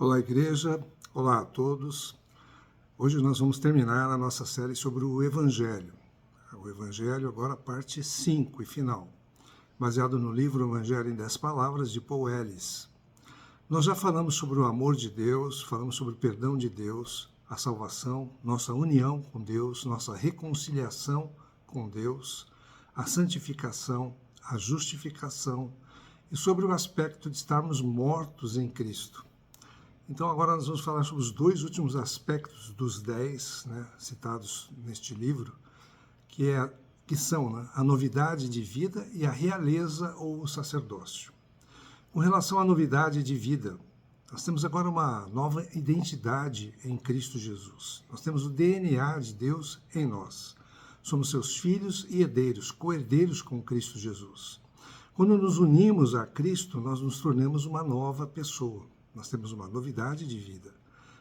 Olá, igreja. Olá a todos. Hoje nós vamos terminar a nossa série sobre o Evangelho. O Evangelho, agora, parte 5 e final, baseado no livro Evangelho em 10 Palavras, de Paul Ellis. Nós já falamos sobre o amor de Deus, falamos sobre o perdão de Deus, a salvação, nossa união com Deus, nossa reconciliação com Deus, a santificação, a justificação e sobre o aspecto de estarmos mortos em Cristo. Então agora nós vamos falar sobre os dois últimos aspectos dos 10, citados neste livro, que são a novidade de vida e a realeza ou o sacerdócio. Com relação à novidade de vida, nós temos agora uma nova identidade em Cristo Jesus. Nós temos o DNA de Deus em nós. Somos seus filhos e herdeiros, co-herdeiros com Cristo Jesus. Quando nos unimos a Cristo, nós nos tornamos uma nova pessoa. Nós temos uma novidade de vida.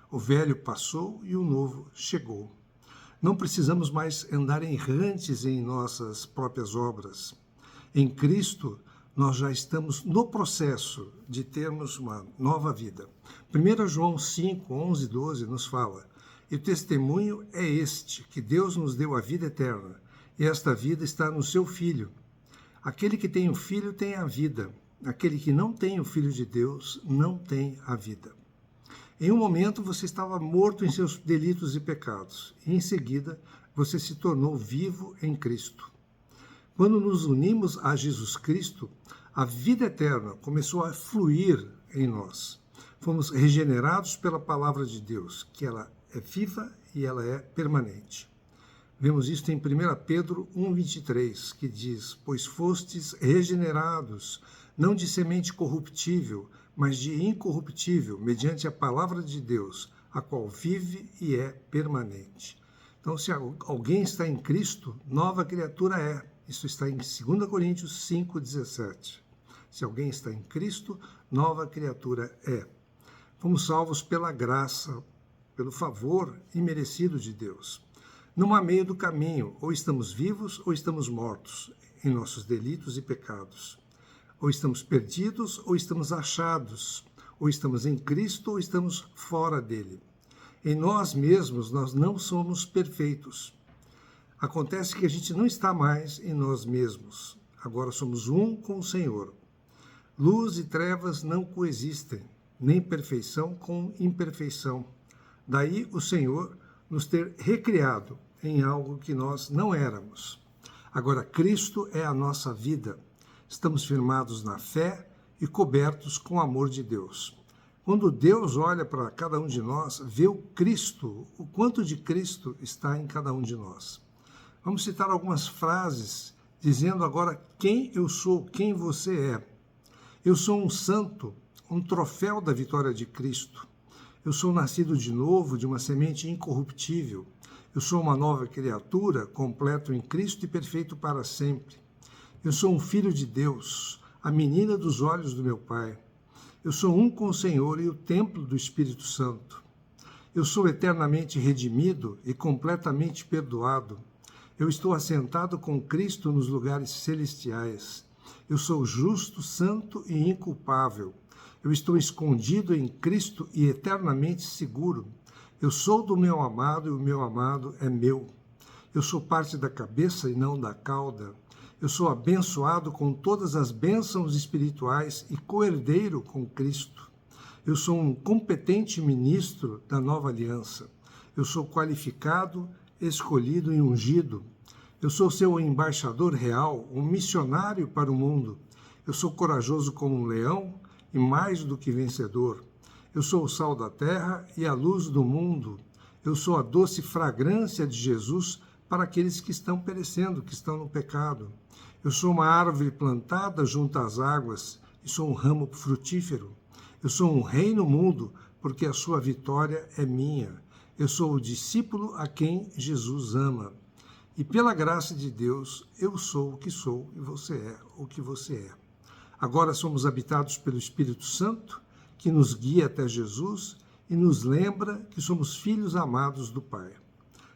O velho passou e o novo chegou. Não precisamos mais andar errantes em nossas próprias obras. Em Cristo, nós já estamos no processo de termos uma nova vida. 1 João 5, 11 e 12 nos fala: "E o testemunho é este, que Deus nos deu a vida eterna, e esta vida está no seu Filho. Aquele que tem o Filho tem a vida. Aquele que não tem o Filho de Deus não tem a vida." Em um momento você estava morto em seus delitos e pecados, e em seguida você se tornou vivo em Cristo. Quando nos unimos a Jesus Cristo, a vida eterna começou a fluir em nós. Fomos regenerados pela palavra de Deus, que ela é viva e ela é permanente. Vemos isso em 1 Pedro 1,23, que diz: "Pois fostes regenerados, não de semente corruptível, mas de incorruptível, mediante a palavra de Deus, a qual vive e é permanente." Então, se alguém está em Cristo, nova criatura é. Isso está em 2 Coríntios 5,17. Se alguém está em Cristo, nova criatura é. Fomos salvos pela graça, pelo favor imerecido de Deus. Não há meio do caminho, ou estamos vivos ou estamos mortos em nossos delitos e pecados. Ou estamos perdidos ou estamos achados, ou estamos em Cristo ou estamos fora dele. Em nós mesmos, nós não somos perfeitos. Acontece que a gente não está mais em nós mesmos. Agora somos um com o Senhor. Luz e trevas não coexistem, nem perfeição com imperfeição. Daí o Senhor nos ter recriado em algo que nós não éramos. Agora Cristo é a nossa vida. Estamos firmados na fé e cobertos com o amor de Deus. Quando Deus olha para cada um de nós, vê o Cristo, o quanto de Cristo está em cada um de nós. Vamos citar algumas frases, dizendo agora quem eu sou, quem você é. Eu sou um santo, um troféu da vitória de Cristo. Eu sou nascido de novo, de uma semente incorruptível. Eu sou uma nova criatura, completo em Cristo e perfeito para sempre. Eu sou um filho de Deus, a menina dos olhos do meu Pai. Eu sou um com o Senhor e o templo do Espírito Santo. Eu sou eternamente redimido e completamente perdoado. Eu estou assentado com Cristo nos lugares celestiais. Eu sou justo, santo e inculpável. Eu estou escondido em Cristo e eternamente seguro. Eu sou do meu amado e o meu amado é meu. Eu sou parte da cabeça e não da cauda. Eu sou abençoado com todas as bênçãos espirituais e co-herdeiro com Cristo. Eu sou um competente ministro da nova aliança. Eu sou qualificado, escolhido e ungido. Eu sou seu embaixador real, um missionário para o mundo. Eu sou corajoso como um leão e mais do que vencedor. Eu sou o sal da terra e a luz do mundo. Eu sou a doce fragrância de Jesus para aqueles que estão perecendo, que estão no pecado. Eu sou uma árvore plantada junto às águas e sou um ramo frutífero. Eu sou um rei no mundo, porque a sua vitória é minha. Eu sou o discípulo a quem Jesus ama. E pela graça de Deus, eu sou o que sou e você é o que você é. Agora somos habitados pelo Espírito Santo, que nos guia até Jesus e nos lembra que somos filhos amados do Pai.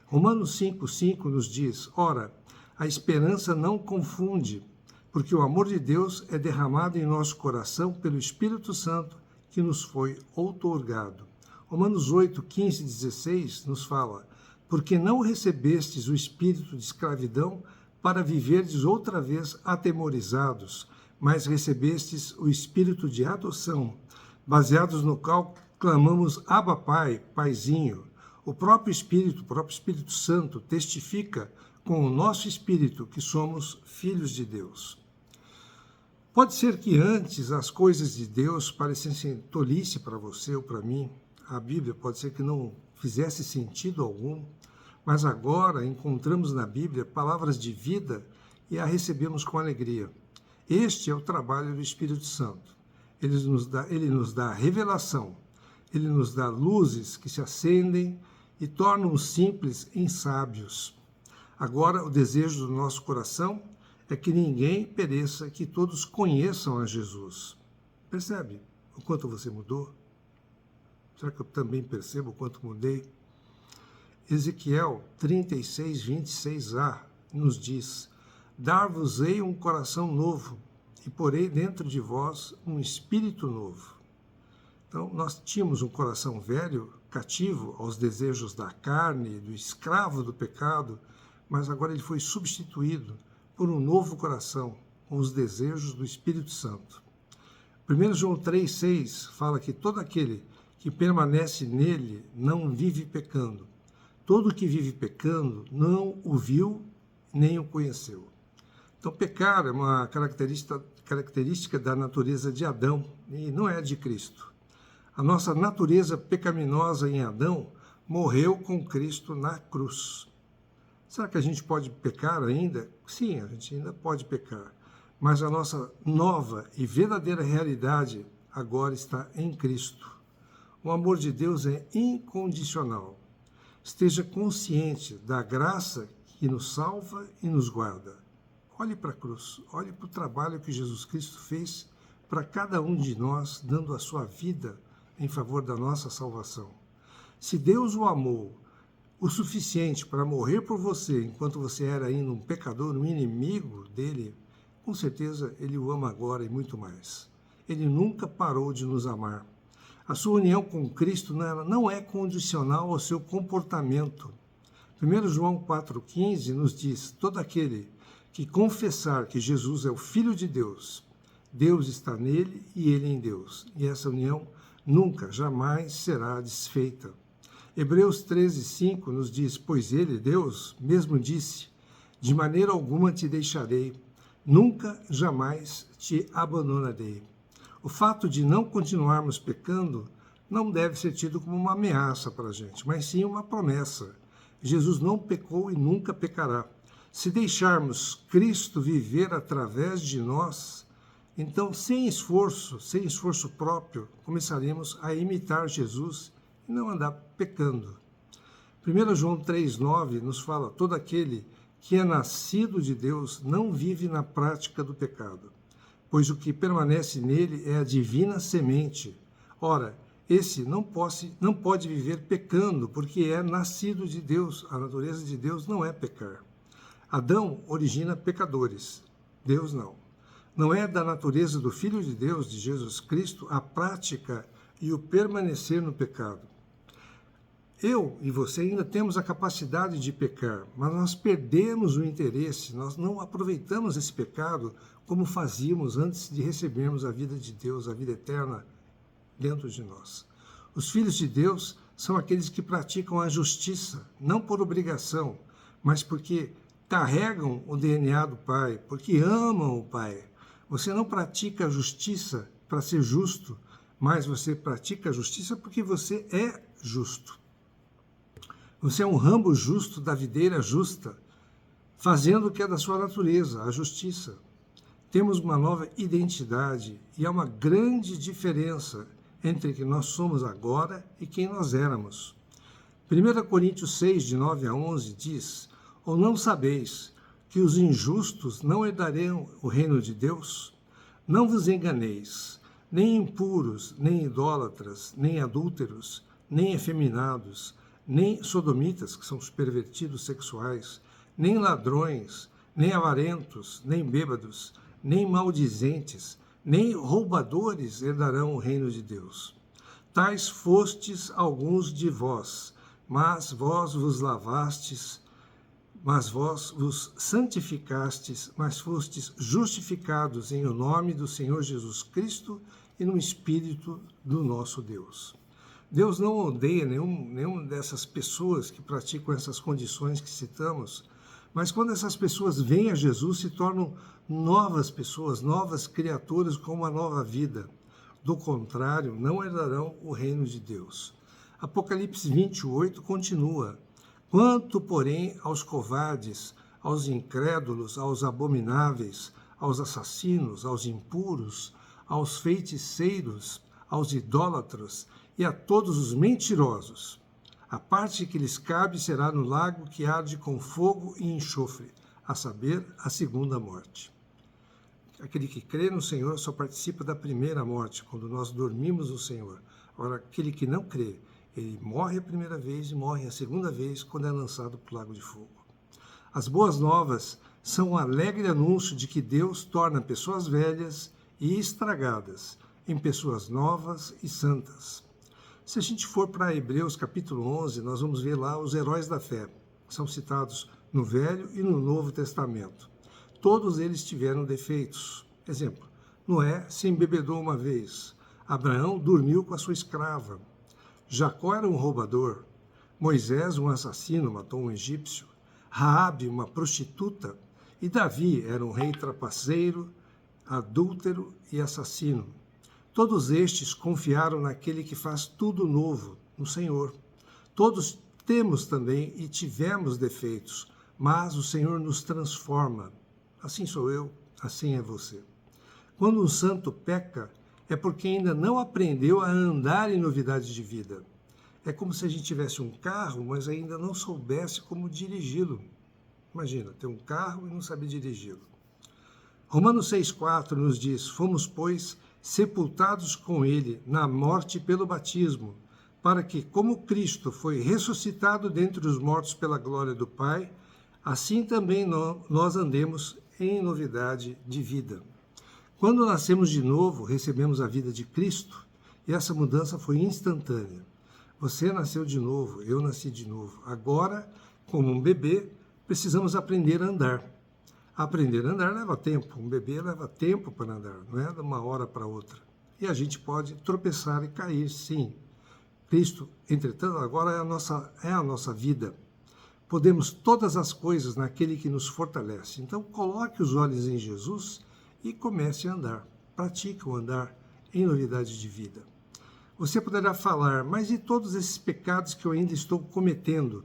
Romanos 5,5 nos diz: "Ora, a esperança não confunde, porque o amor de Deus é derramado em nosso coração pelo Espírito Santo que nos foi outorgado. Romanos 8, 15 e 16 nos fala: porque não recebestes o espírito de escravidão para viverdes outra vez atemorizados, mas recebestes o espírito de adoção, baseados no qual clamamos Abba Pai, Paizinho. O próprio Espírito Santo, testifica com o nosso espírito que somos filhos de Deus. Pode ser que antes as coisas de Deus parecessem tolice para você ou para mim. A Bíblia pode ser que não fizesse sentido algum, mas agora encontramos na Bíblia palavras de vida e a recebemos com alegria. Este é o trabalho do Espírito Santo. Ele nos dá revelação, ele nos dá luzes que se acendem e tornam os simples em sábios. Agora, o desejo do nosso coração é que ninguém pereça, que todos conheçam a Jesus. Percebe o quanto você mudou? Será que eu também percebo o quanto mudei? Ezequiel 36, 26a nos diz: dar-vos-ei um coração novo, e porei dentro de vós um espírito novo. Então, nós tínhamos um coração velho, cativo aos desejos da carne, do escravo do pecado, mas agora ele foi substituído por um novo coração, com os desejos do Espírito Santo. 1 João 3,6 fala que todo aquele que permanece nele não vive pecando. Todo que vive pecando não o viu nem o conheceu. Então, pecar é uma característica da natureza de Adão e não é de Cristo. A nossa natureza pecaminosa em Adão morreu com Cristo na cruz. Será que a gente pode pecar ainda? Sim, a gente ainda pode pecar. Mas a nossa nova e verdadeira realidade agora está em Cristo. O amor de Deus é incondicional. Esteja consciente da graça que nos salva e nos guarda. Olhe para a cruz, olhe para o trabalho que Jesus Cristo fez para cada um de nós, dando a sua vida em favor da nossa salvação. Se Deus o amou o suficiente para morrer por você enquanto você era ainda um pecador, um inimigo dele, com certeza ele o ama agora e muito mais. Ele nunca parou de nos amar. A sua união com Cristo não é condicional ao seu comportamento. 1 João 4,15 nos diz: todo aquele que confessar que Jesus é o Filho de Deus, Deus está nele e ele em Deus. E essa união nunca, jamais será desfeita. Hebreus 13,5 nos diz: pois ele, Deus, mesmo disse: de maneira alguma te deixarei, nunca, jamais te abandonarei. O fato de não continuarmos pecando não deve ser tido como uma ameaça para a gente, mas sim uma promessa. Jesus não pecou e nunca pecará. Se deixarmos Cristo viver através de nós, então, sem esforço próprio, começaremos a imitar Jesus e não andar pecando. 1 João 3,9 nos fala: todo aquele que é nascido de Deus não vive na prática do pecado, pois o que permanece nele é a divina semente. Ora, esse não pode viver pecando, porque é nascido de Deus. A natureza de Deus não é pecar. Adão origina pecadores, Deus não. Não é da natureza do Filho de Deus, de Jesus Cristo, a prática e o permanecer no pecado. Eu e você ainda temos a capacidade de pecar, mas nós perdemos o interesse, nós não aproveitamos esse pecado como fazíamos antes de recebermos a vida de Deus, a vida eterna dentro de nós. Os filhos de Deus são aqueles que praticam a justiça, não por obrigação, mas porque carregam o DNA do Pai, porque amam o Pai. Você não pratica a justiça para ser justo, mas você pratica a justiça porque você é justo. Você é um ramo justo da videira justa, fazendo o que é da sua natureza, a justiça. Temos uma nova identidade e há uma grande diferença entre quem nós somos agora e quem nós éramos. 1 Coríntios 6, de 9 a 11, diz: ou não sabeis que os injustos não herdarão o reino de Deus? Não vos enganeis, nem impuros, nem idólatras, nem adúlteros, nem efeminados, nem sodomitas, que são os pervertidos sexuais, nem ladrões, nem avarentos, nem bêbados, nem maldizentes, nem roubadores herdarão o reino de Deus. Tais fostes alguns de vós, mas vós vos lavastes, mas vós vos santificastes, mas fostes justificados em o nome do Senhor Jesus Cristo e no Espírito do nosso Deus. Deus não odeia nenhuma dessas pessoas que praticam essas condições que citamos, mas quando essas pessoas vêm a Jesus, se tornam novas pessoas, novas criaturas com uma nova vida. Do contrário, não herdarão o reino de Deus. Apocalipse 28 continua. Quanto, porém, aos covardes, aos incrédulos, aos abomináveis, aos assassinos, aos impuros, aos feiticeiros, aos idólatras e a todos os mentirosos, a parte que lhes cabe será no lago que arde com fogo e enxofre, a saber, a segunda morte. Aquele que crê no Senhor só participa da primeira morte, quando nós dormimos no Senhor. Agora, aquele que não crê, ele morre a primeira vez e morre a segunda vez quando é lançado para o lago de fogo. As boas novas são um alegre anúncio de que Deus torna pessoas velhas e estragadas em pessoas novas e santas. Se a gente for para Hebreus capítulo 11, nós vamos ver lá os heróis da fé, que são citados no Velho e no Novo Testamento. Todos eles tiveram defeitos. Exemplo, Noé se embebedou uma vez. Abraão dormiu com a sua escrava. Jacó era um roubador. Moisés, um assassino, matou um egípcio. Raabe, uma prostituta. E Davi era um rei trapaceiro, adúltero e assassino. Todos estes confiaram naquele que faz tudo novo, no Senhor. Todos temos também e tivemos defeitos, mas o Senhor nos transforma. Assim sou eu, assim é você. Quando um santo peca, é porque ainda não aprendeu a andar em novidade de vida. É como se a gente tivesse um carro, mas ainda não soubesse como dirigi-lo. Imagina, ter um carro e não saber dirigi-lo. Romanos 6,4 nos diz, fomos, pois, sepultados com ele na morte pelo batismo, para que, como Cristo foi ressuscitado dentre os mortos pela glória do Pai, assim também nós andemos em novidade de vida. Quando nascemos de novo, recebemos a vida de Cristo, e essa mudança foi instantânea. Você nasceu de novo, eu nasci de novo. Agora, como um bebê, precisamos aprender a andar. Aprender a andar leva tempo, um bebê leva tempo para andar, não é de uma hora para outra. E a gente pode tropeçar e cair, sim. Cristo, entretanto, agora é a nossa vida. Podemos todas as coisas naquele que nos fortalece. Então, coloque os olhos em Jesus e comece a andar. Pratique o andar em novidade de vida. Você poderá falar, mas e todos esses pecados que eu ainda estou cometendo?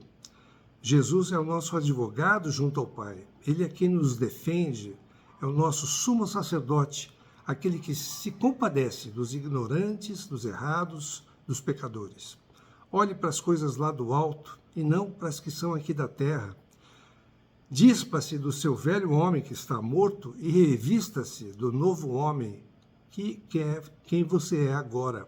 Jesus é o nosso advogado junto ao Pai. Ele é quem nos defende, é o nosso sumo sacerdote, aquele que se compadece dos ignorantes, dos errados, dos pecadores. Olhe para as coisas lá do alto e não para as que são aqui da terra. Dispa-se do seu velho homem que está morto e revista-se do novo homem que é quem você é agora.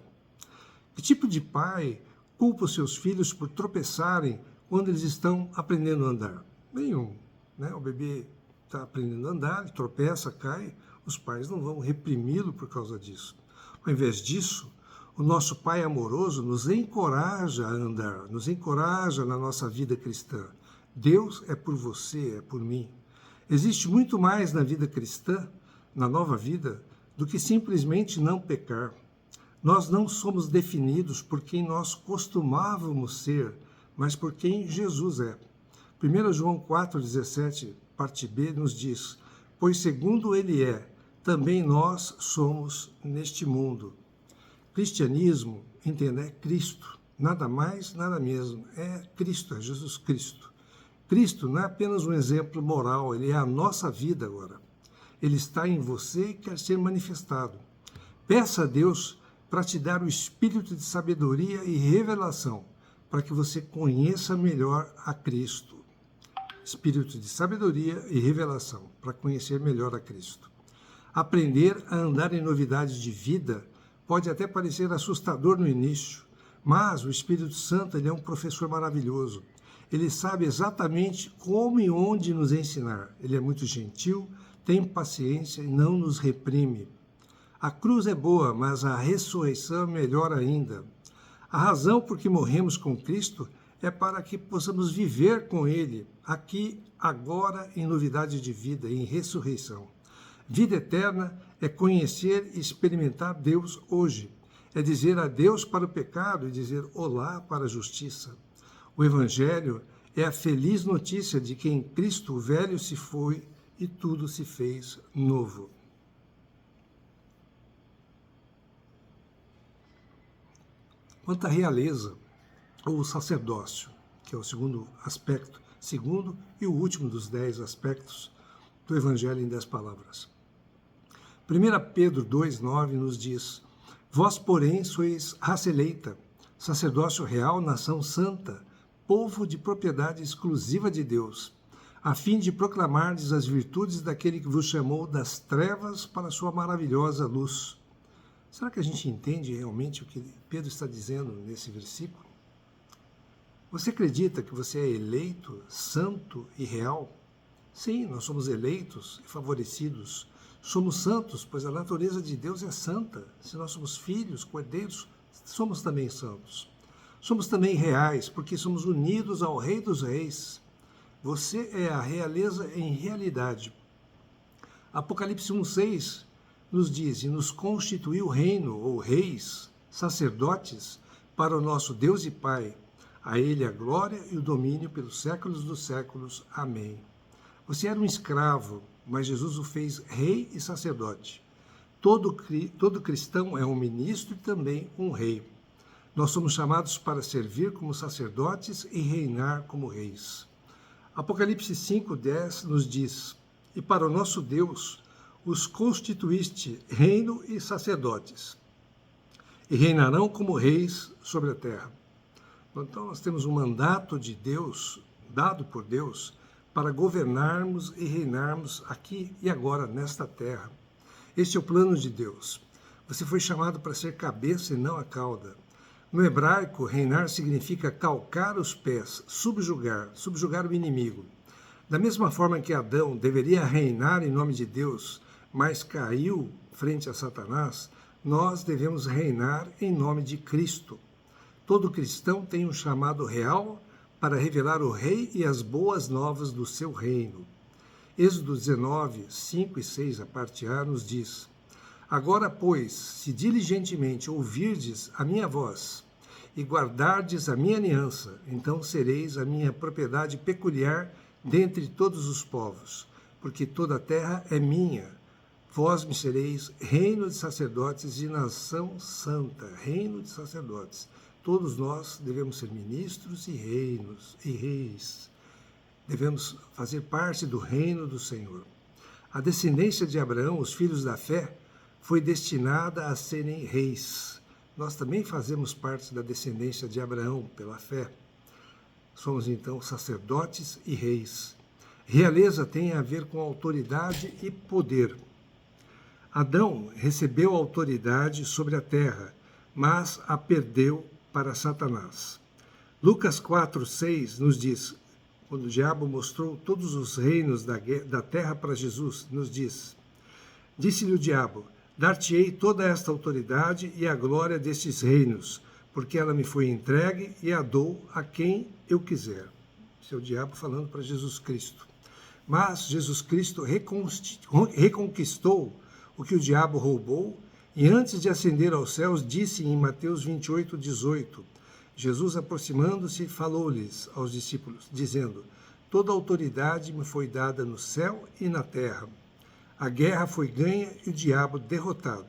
Que tipo de pai culpa os seus filhos por tropeçarem quando eles estão aprendendo a andar? Nenhum. Né? O bebê está aprendendo a andar, ele tropeça, cai, os pais não vão reprimi-lo por causa disso. Ao invés disso, o nosso Pai amoroso nos encoraja a andar, nos encoraja na nossa vida cristã. Deus é por você, é por mim. Existe muito mais na vida cristã, na nova vida, do que simplesmente não pecar. Nós não somos definidos por quem nós costumávamos ser, mas por quem Jesus é. 1 João 4,17, parte B, nos diz, pois segundo ele é, também nós somos neste mundo. Cristianismo, entenda, é Cristo, nada mais, nada mesmo, é Cristo, é Jesus Cristo. Cristo não é apenas um exemplo moral, ele é a nossa vida agora. Ele está em você e quer ser manifestado. Peça a Deus para te dar o espírito de sabedoria e revelação, para que você conheça melhor a Cristo. Espírito de sabedoria e revelação, para conhecer melhor a Cristo. Aprender a andar em novidade de vida pode até parecer assustador no início, mas o Espírito Santo ele é um professor maravilhoso. Ele sabe exatamente como e onde nos ensinar. Ele é muito gentil, tem paciência e não nos reprime. A cruz é boa, mas a ressurreição é melhor ainda. A razão por que morremos com Cristo é para que possamos viver com Ele, aqui, agora, em novidade de vida, em ressurreição. Vida eterna é conhecer e experimentar Deus hoje. É dizer adeus para o pecado e dizer olá para a justiça. O Evangelho é a feliz notícia de que em Cristo o velho se foi e tudo se fez novo. Quanto à realeza, ou sacerdócio, que é o segundo aspecto, segundo e o último dos 10 aspectos do Evangelho em 10 palavras. 1 Pedro 2,9 nos diz: Vós, porém, sois raça eleita, sacerdócio real, nação santa, povo de propriedade exclusiva de Deus, a fim de proclamardes as virtudes daquele que vos chamou das trevas para a sua maravilhosa luz. Será que a gente entende realmente o que Pedro está dizendo nesse versículo? Você acredita que você é eleito, santo e real? Sim, nós somos eleitos e favorecidos. Somos santos, pois a natureza de Deus é santa. Se nós somos filhos, cordeiros, somos também santos. Somos também reais, porque somos unidos ao Rei dos Reis. Você é a realeza em realidade. Apocalipse 1,6 nos diz: e nos constituiu reino, ou reis, sacerdotes, para o nosso Deus e Pai. A Ele a glória e o domínio pelos séculos dos séculos. Amém. Você era um escravo, mas Jesus o fez rei e sacerdote. Todo cristão é um ministro e também um rei. Nós somos chamados para servir como sacerdotes e reinar como reis. Apocalipse 5,10 nos diz: e para o nosso Deus os constituíste reino e sacerdotes, e reinarão como reis sobre a terra. Então nós temos um mandato de Deus, dado por Deus, para governarmos e reinarmos aqui e agora, nesta terra. Este é o plano de Deus. Você foi chamado para ser cabeça e não a cauda. No hebraico, reinar significa calcar os pés, subjugar o inimigo. Da mesma forma que Adão deveria reinar em nome de Deus, mas caiu frente a Satanás, nós devemos reinar em nome de Cristo. Todo cristão tem um chamado real para revelar o Rei e as boas novas do seu reino. Êxodo 19, 5 e 6, a parte A, nos diz: agora, pois, se diligentemente ouvirdes a minha voz e guardardes a minha aliança, então sereis a minha propriedade peculiar dentre todos os povos, porque toda a terra é minha. Vós me sereis reino de sacerdotes e nação santa, reino de sacerdotes. Todos nós devemos ser ministros e reis. Devemos fazer parte do reino do Senhor. A descendência de Abraão, os filhos da fé, foi destinada a serem reis. Nós também fazemos parte da descendência de Abraão pela fé. Somos então sacerdotes e reis. Realeza tem a ver com autoridade e poder. Adão recebeu autoridade sobre a terra, mas a perdeu para Satanás. Lucas 4,6 nos diz, quando o diabo mostrou todos os reinos da terra para Jesus, nos diz: disse-lhe o diabo: dar-te-ei toda esta autoridade e a glória destes reinos, porque ela me foi entregue e a dou a quem eu quiser. Esse é o diabo falando para Jesus Cristo. Mas Jesus Cristo reconquistou o que o diabo roubou, e antes de ascender aos céus, disse em Mateus 28,18, Jesus, aproximando-se, falou-lhes aos discípulos, dizendo: toda autoridade me foi dada no céu e na terra. A guerra foi ganha e o diabo derrotado.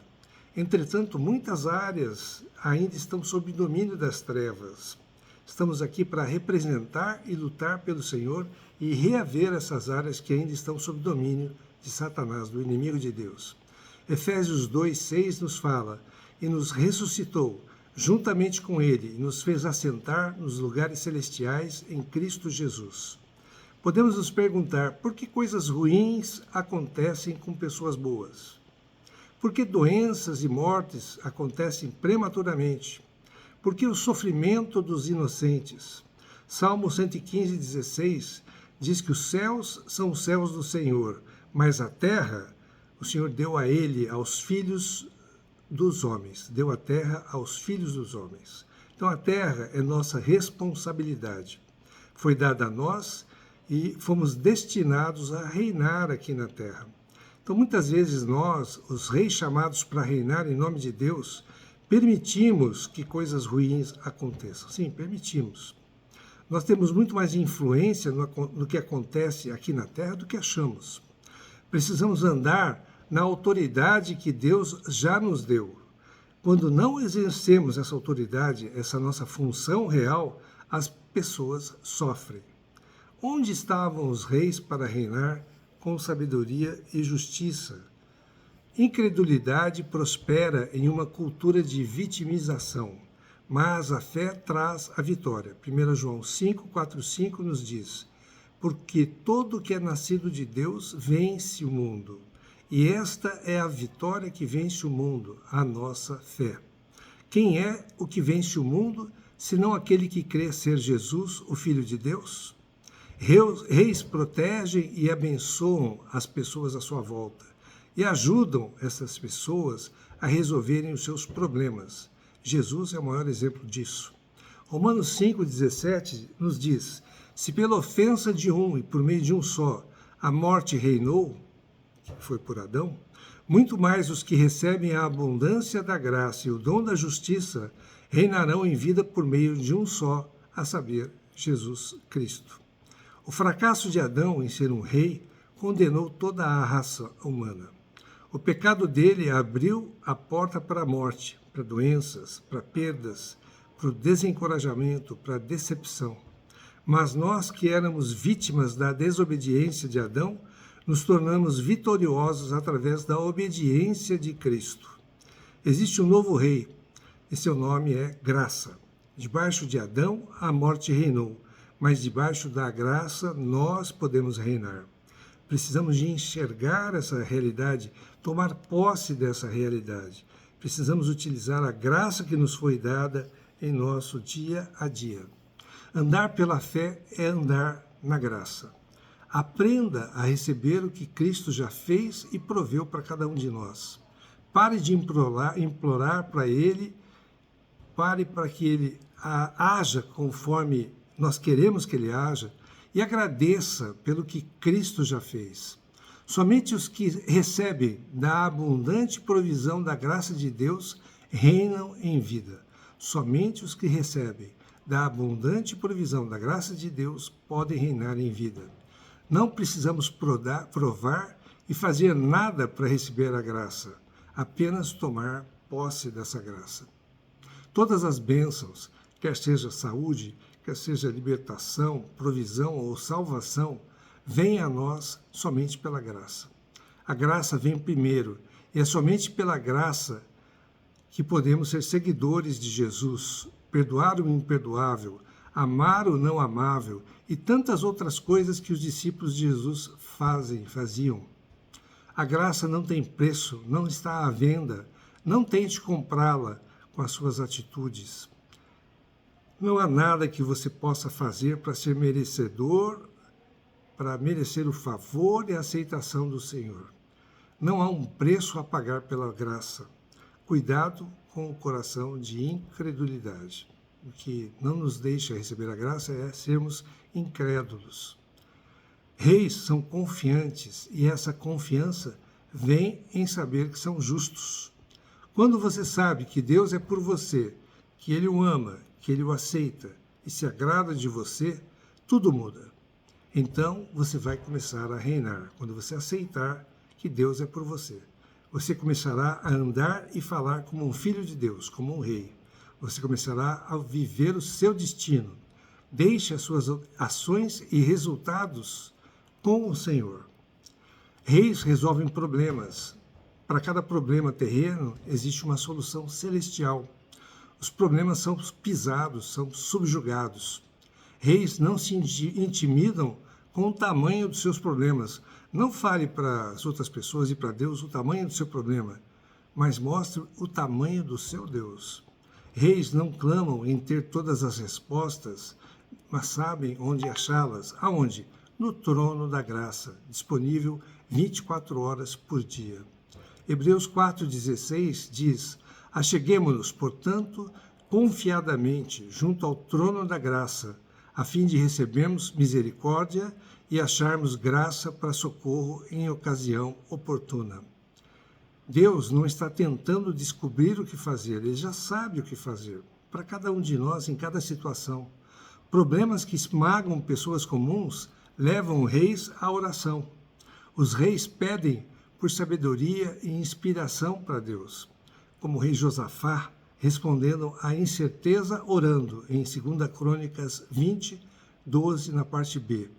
Entretanto, muitas áreas ainda estão sob domínio das trevas. Estamos aqui para representar e lutar pelo Senhor e reaver essas áreas que ainda estão sob domínio de Satanás, do inimigo de Deus. Efésios 2,6 nos fala: e nos ressuscitou juntamente com ele e nos fez assentar nos lugares celestiais em Cristo Jesus. Podemos nos perguntar por que coisas ruins acontecem com pessoas boas? Por que doenças e mortes acontecem prematuramente? Por que o sofrimento dos inocentes? Salmo 115,16 diz que os céus são os céus do Senhor, mas a terra o Senhor deu a ele, aos filhos dos homens, deu a terra aos filhos dos homens. Então a terra é nossa responsabilidade. Foi dada a nós e fomos destinados a reinar aqui na terra. Então muitas vezes nós, os reis chamados para reinar em nome de Deus, permitimos que coisas ruins aconteçam. Sim, permitimos. Nós temos muito mais influência no que acontece aqui na terra do que achamos. Precisamos andar na autoridade que Deus já nos deu. Quando não exercemos essa autoridade, essa nossa função real, as pessoas sofrem. Onde estavam os reis para reinar com sabedoria e justiça? Incredulidade prospera em uma cultura de vitimização, mas a fé traz a vitória. 1 João 5, 4, 5 nos diz: porque todo que é nascido de Deus vence o mundo. E esta é a vitória que vence o mundo, a nossa fé. Quem é o que vence o mundo, senão aquele que crê ser Jesus, o Filho de Deus? Reis protegem e abençoam as pessoas à sua volta e ajudam essas pessoas a resolverem os seus problemas. Jesus é o maior exemplo disso. Romanos 5,17 nos diz: se pela ofensa de um e por meio de um só a morte reinou, que foi por Adão, muito mais os que recebem a abundância da graça e o dom da justiça reinarão em vida por meio de um só, a saber, Jesus Cristo. O fracasso de Adão em ser um rei condenou toda a raça humana. O pecado dele abriu a porta para a morte, para doenças, para perdas, para o desencorajamento, para a decepção. Mas nós que éramos vítimas da desobediência de Adão, nos tornamos vitoriosos através da obediência de Cristo. Existe um novo rei, e seu nome é Graça. Debaixo de Adão, a morte reinou, mas debaixo da graça nós podemos reinar. Precisamos de enxergar essa realidade, tomar posse dessa realidade. Precisamos utilizar a graça que nos foi dada em nosso dia a dia. Andar pela fé é andar na graça. Aprenda a receber o que Cristo já fez e proveu para cada um de nós. Pare de implorar para Ele, pare para que Ele haja conforme nós queremos que Ele haja e agradeça pelo que Cristo já fez. Somente os que recebem da abundante provisão da graça de Deus reinam em vida. Somente os que recebem da abundante provisão da graça de Deus podem reinar em vida. Não precisamos provar e fazer nada para receber a graça, apenas tomar posse dessa graça. Todas as bênçãos, quer seja saúde, quer seja libertação, provisão ou salvação, vêm a nós somente pela graça. A graça vem primeiro, e é somente pela graça que podemos ser seguidores de Jesus, perdoar o imperdoável, amar o não amável e tantas outras coisas que os discípulos de Jesus faziam. A graça não tem preço, não está à venda, não tente comprá-la com as suas atitudes. Não há nada que você possa fazer para ser merecedor, para merecer o favor e a aceitação do Senhor. Não há um preço a pagar pela graça. Cuidado com o coração de incredulidade. O que não nos deixa receber a graça é sermos incrédulos. Reis são confiantes e essa confiança vem em saber que são justos. Quando você sabe que Deus é por você, que Ele o ama, que Ele o aceita e se agrada de você, tudo muda. Então você vai começar a reinar. Quando você aceitar que Deus é por você, você começará a andar e falar como um filho de Deus, como um rei. Você começará a viver o seu destino. Deixe as suas ações e resultados com o Senhor. Reis resolvem problemas. Para cada problema terreno, existe uma solução celestial. Os problemas são pisados, são subjugados. Reis não se intimidam com o tamanho dos seus problemas. Não fale para as outras pessoas e para Deus o tamanho do seu problema, mas mostre o tamanho do seu Deus. Reis não clamam em ter todas as respostas, mas sabem onde achá-las. Aonde? No trono da graça, disponível 24 horas por dia. Hebreus 4,16 diz: Acheguemo-nos, portanto, confiadamente junto ao trono da graça, a fim de recebermos misericórdia e acharmos graça para socorro em ocasião oportuna. Deus não está tentando descobrir o que fazer, Ele já sabe o que fazer, para cada um de nós, em cada situação. Problemas que esmagam pessoas comuns levam reis à oração. Os reis pedem por sabedoria e inspiração para Deus, como o rei Josafá, respondendo à incerteza orando, em 2 Crônicas 20, 12, na parte B.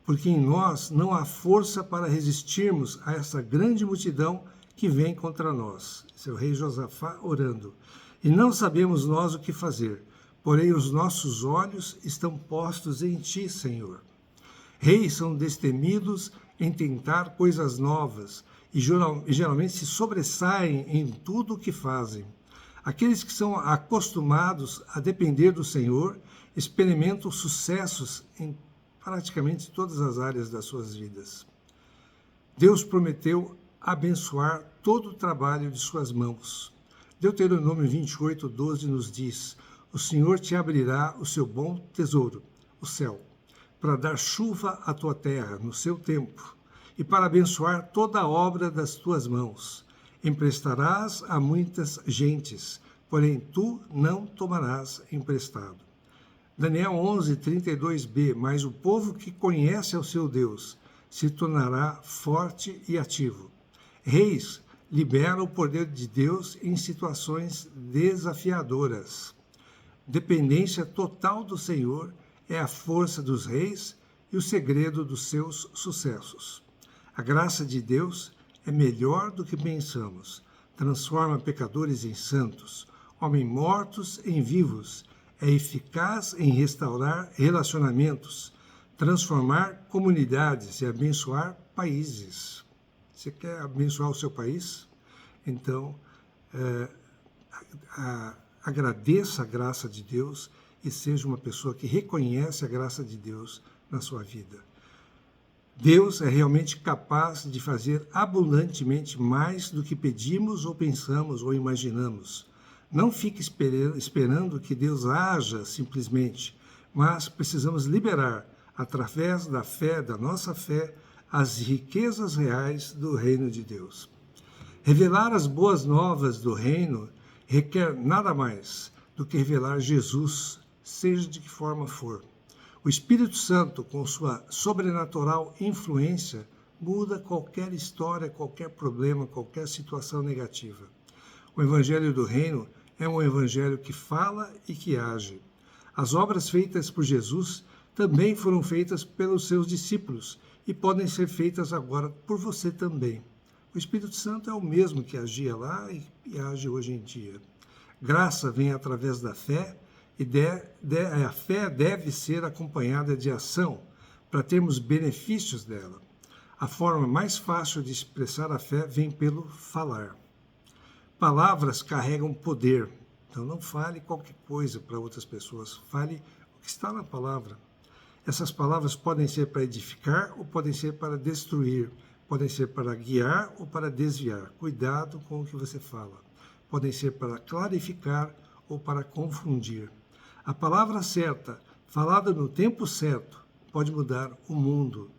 Porque em nós não há força para resistirmos a essa grande multidão que vem contra nós. Esse é o rei Josafá orando. E não sabemos nós o que fazer, porém os nossos olhos estão postos em ti, Senhor. Reis são destemidos em tentar coisas novas e geralmente se sobressaem em tudo o que fazem. Aqueles que são acostumados a depender do Senhor experimentam sucessos em praticamente todas as áreas das suas vidas. Deus prometeu abençoar todo o trabalho de suas mãos. Deuteronômio 28, 12 nos diz: o Senhor te abrirá o seu bom tesouro, o céu, para dar chuva à tua terra no seu tempo, e para abençoar toda a obra das tuas mãos. Emprestarás a muitas gentes, porém tu não tomarás emprestado. Daniel 11, 32b, mas o povo que conhece ao seu Deus se tornará forte e ativo. Reis liberam o poder de Deus em situações desafiadoras. Dependência total do Senhor é a força dos reis e o segredo dos seus sucessos. A graça de Deus é melhor do que pensamos. Transforma pecadores em santos, homens mortos em vivos. É eficaz em restaurar relacionamentos, transformar comunidades e abençoar países. Você quer abençoar o seu país? Então, agradeça a graça de Deus e seja uma pessoa que reconhece a graça de Deus na sua vida. Deus é realmente capaz de fazer abundantemente mais do que pedimos ou pensamos ou imaginamos. Não fique esperando que Deus haja simplesmente, mas precisamos liberar, através da fé, da nossa fé, as riquezas reais do reino de Deus. Revelar as boas novas do reino requer nada mais do que revelar Jesus, seja de que forma for. O Espírito Santo, com sua sobrenatural influência, muda qualquer história, qualquer problema, qualquer situação negativa. O Evangelho do Reino é um Evangelho que fala e que age. As obras feitas por Jesus também foram feitas pelos seus discípulos e podem ser feitas agora por você também. O Espírito Santo é o mesmo que agia lá e age hoje em dia. Graça vem através da fé e a fé deve ser acompanhada de ação para termos benefícios dela. A forma mais fácil de expressar a fé vem pelo falar. Palavras carregam poder, então não fale qualquer coisa para outras pessoas, fale o que está na palavra. Essas palavras podem ser para edificar ou podem ser para destruir, podem ser para guiar ou para desviar. Cuidado com o que você fala. Podem ser para clarificar ou para confundir. A palavra certa, falada no tempo certo, pode mudar o mundo.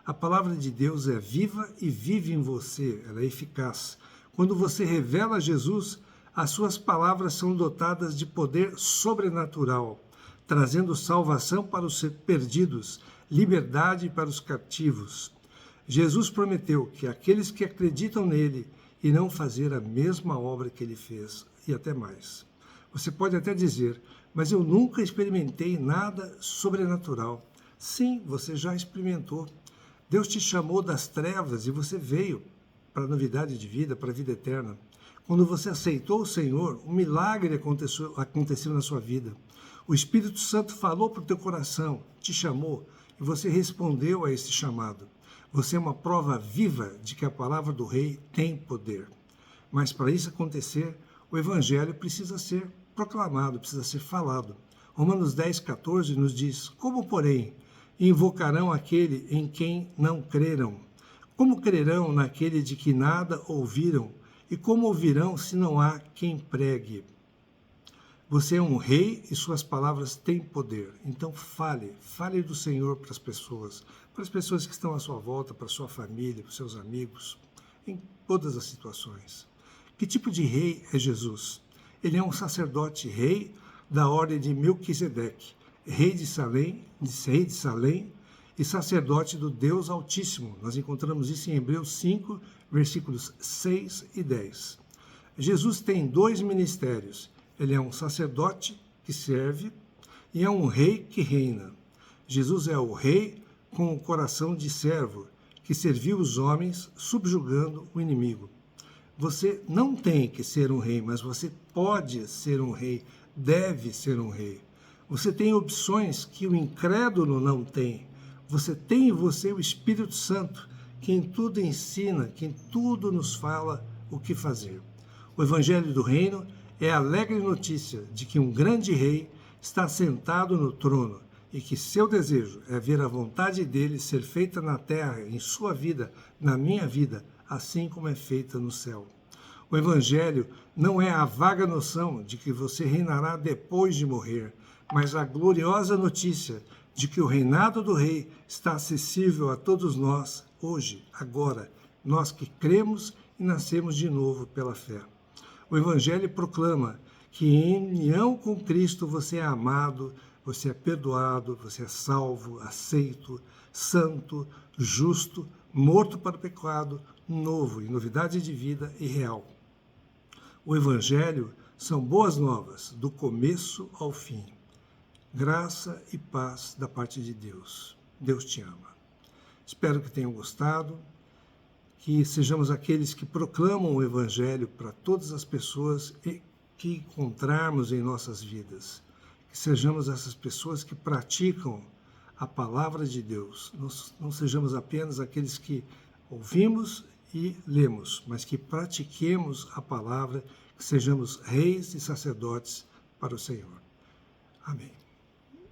A palavra de Deus é viva e vive em você, ela é eficaz. Quando você revela Jesus, as suas palavras são dotadas de poder sobrenatural, trazendo salvação para os perdidos, liberdade para os cativos. Jesus prometeu que aqueles que acreditam nele irão fazer a mesma obra que ele fez, e até mais. Você pode até dizer, mas eu nunca experimentei nada sobrenatural. Sim, você já experimentou. Deus te chamou das trevas e você veio para a novidade de vida, para a vida eterna. Quando você aceitou o Senhor, um milagre aconteceu na sua vida. O Espírito Santo falou para o teu coração, te chamou, e você respondeu a esse chamado. Você é uma prova viva de que a palavra do Rei tem poder. Mas para isso acontecer, o Evangelho precisa ser proclamado, precisa ser falado. Romanos 10, 14 nos diz, como, porém, invocarão aquele em quem não creram? Como crerão naquele de que nada ouviram? E como ouvirão se não há quem pregue? Você é um rei e suas palavras têm poder. Então fale do Senhor para as pessoas que estão à sua volta, para a sua família, para os seus amigos, em todas as situações. Que tipo de rei é Jesus? Ele é um sacerdote rei da ordem de Melquisedeque, rei de Salém e sacerdote do Deus Altíssimo. Nós encontramos isso em Hebreus 5, versículos 6 e 10. Jesus tem 2 ministérios. Ele é um sacerdote que serve e é um rei que reina. Jesus é o rei com o coração de servo, que serviu os homens subjugando o inimigo. Você não tem que ser um rei, mas você pode ser um rei, deve ser um rei. Você tem opções que o incrédulo não tem. Você tem em você o Espírito Santo, que em tudo ensina, que em tudo nos fala o que fazer. O Evangelho do Reino é a alegre notícia de que um grande rei está sentado no trono e que seu desejo é ver a vontade dele ser feita na terra, em sua vida, na minha vida, assim como é feita no céu. O Evangelho não é a vaga noção de que você reinará depois de morrer, mas a gloriosa notícia de que o reinado do Rei está acessível a todos nós, hoje, agora, nós que cremos e nascemos de novo pela fé. O Evangelho proclama que em união com Cristo você é amado, você é perdoado, você é salvo, aceito, santo, justo, morto para o pecado, novo, em novidade de vida e real. O Evangelho são boas novas, do começo ao fim. Graça e paz da parte de Deus. Deus te ama. Espero que tenham gostado, que sejamos aqueles que proclamam o Evangelho para todas as pessoas que encontrarmos em nossas vidas. Que sejamos essas pessoas que praticam a palavra de Deus. Não sejamos apenas aqueles que ouvimos e lemos, mas que pratiquemos a palavra, que sejamos reis e sacerdotes para o Senhor. Amém.